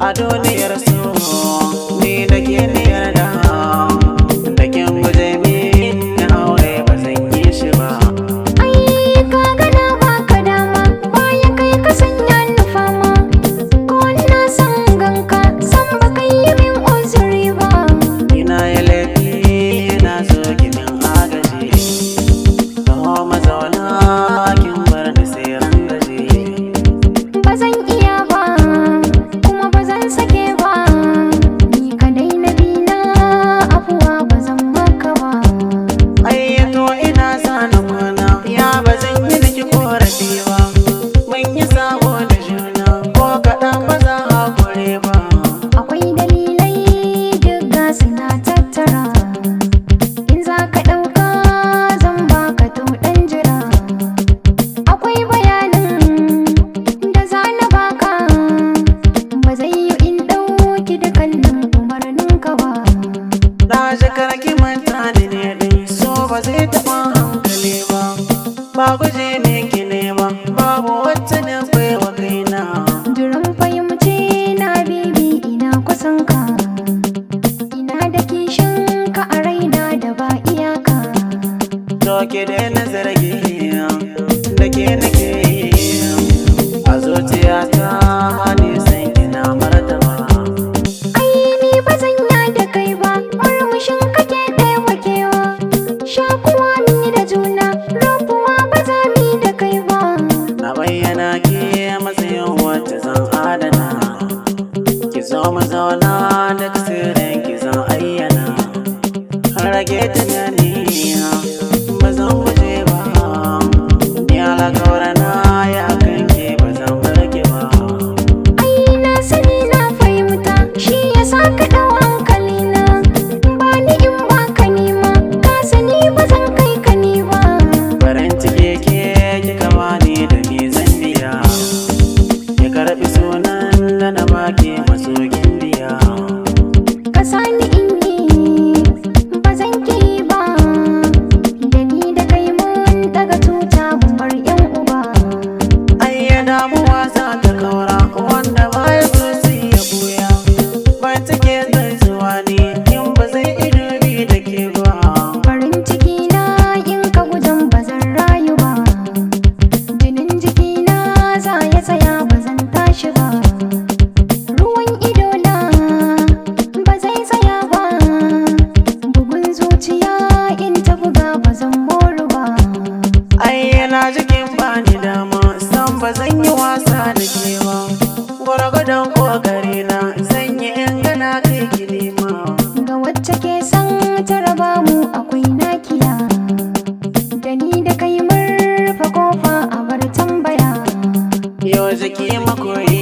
Aduniyar so ni da ke ni yarda da kin guje min na aure ba zan yi shi ba. Ai ka gana baka dama baya kai ka sanya ni fama ko ina son ganka san ba kai yi min uzuri ba. Ina yi laifi ina so ki min agaji taho mazauna kin bar ni sai ran gaji. Ba zan iya ba kuma ba zan sake ba ni kadai na bina afuwa ba zan maka ba. Ayyato ina sana kwana ya ba zan yi miki korafi ba. Mun yi sabo da juna ko kaɗan ba za hakure ba. Akwai dalilai duk gasu na tattara in za ka ɗauka zan baka to ɗan jira. Akwai bayanin da za na baka ba zai yi in ɗauki dukkanin umarninka ba. Na ji karki manta da ne dai so ba zai taɓa hankali ba. Ba guje ne ki nema babu wacce na baiwa kaina. Duran fahimce na bibi ina kusan ka ina da kishin ka a raina da ba iyaka. To ki daina zargi da ke nake a zuciyata hali san kina martaba. Ai ni ba zan ya da kai ba murmushin kake ɗaya wakewa shakuwa ni da juna rabuwa ba za mi da kai ba. Na bayyana ke matsayin wacce zan adana ki zo mu zauna da sirrin ki zan ayyana. Rage tunani ba zan guje ba ni alƙawarana ya kanke ba zan barke ba. Ai na sani na fahimta shi yasa ka ɗau hankalina ba ni in ba ka nima ka sani ba zan kai ka ni ba. Farin ciki ke kika bani da ni zan biya ki karɓi sunan da na baki masokin biya. Ka sani in yi ba zan ki ba da ni da kai mun daga tuta mun bar yan uba. Ayya damuwa za ta kaura wanda baya so sai ya buya. Ban cike zai zuwa ni in ba zai idobi da ke ba. Farin ciki na in ka gudan ba zan rayu ba jinin jikina za ya tsaya ba zan tashi ba. Ruwan ido na ba zai tsaya ba bugun zuciya in ta buga ba zan moru ba. Ayya na jikin bani dama san ba zan yi wasa da ke ba. Gwargwadon kokari na zan yi in gana kai ki nema. Ga wacce ke san ta raba mu akwai nakiya da ni da kai murfa kofa a bar tambaya. Yau jiki makoyi